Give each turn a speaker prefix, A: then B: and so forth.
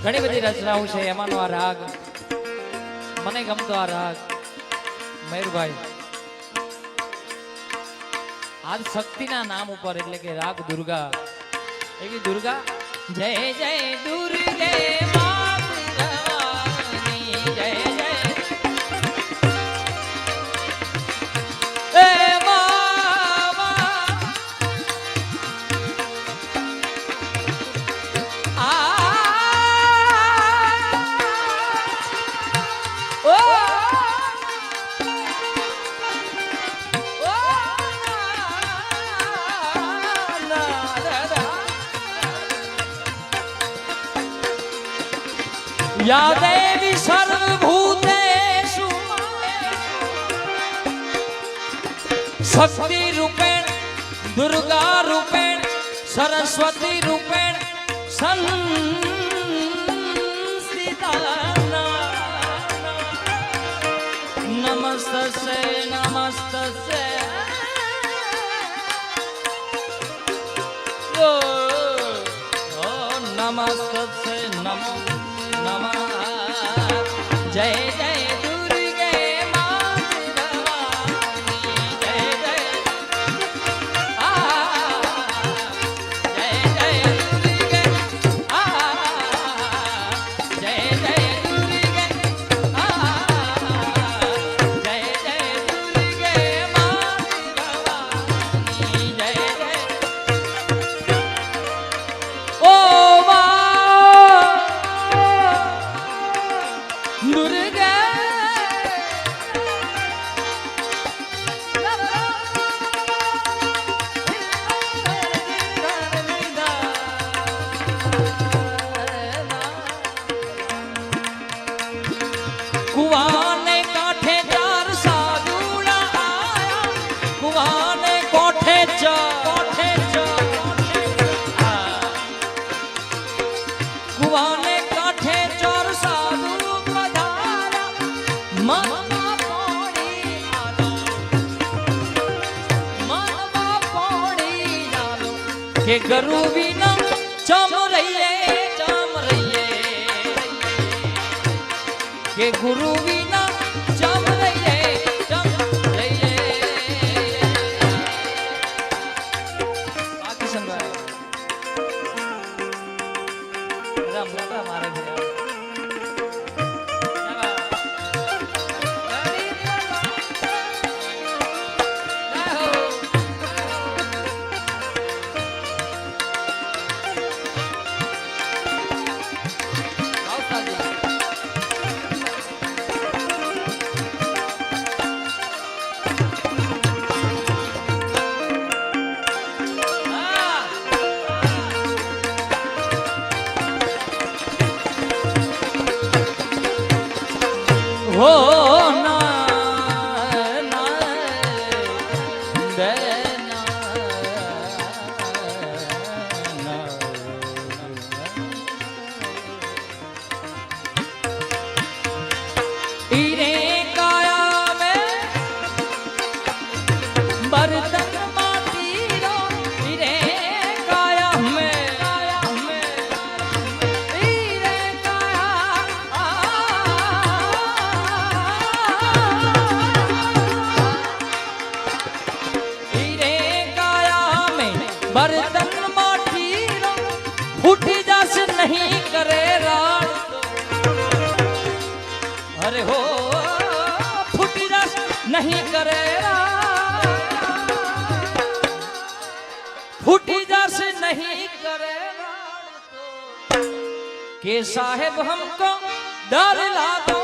A: ઘણી બધી રચનાઓ છે, એમાંનો આ રાગ મને ગમતો આ રાગ મયુરભાઈ આજ શક્તિના નામ ઉપર એટલે કે રાગ દુર્ગા એવી દુર્ગા જય જય દુર્ગે या देवी सर्वभूतेषु शक्ति रूपेण दुर्गा रूपेण सरस्वती रूपेण संस्थिता नमस्तस्यै नमस्तस्यै नमस्तस्यै नमो नमः जय जय दुर्गे मां भवानी जय जय जय जय दुर्गे जय जय दुर्गे जय जय दुर्गे मां भवानी जय जय ओ दुर्गा कुआने काठे चार साधुड़ा आया कुआने कोठे कुआने काठे चार साधु के गुरु बिना चम रहिए के गुरु बिना चम रहिए बाकी संग मोटा मारे भैया हो ना ना देना ना इरे काया में बर्तन माटी रो इरे काया में बर्तन माटी फूटी जस नहीं करे रात अरे हो फूटी जस नहीं करे रात फूटी जस नहीं करे रात के साहेब हमको डर लागो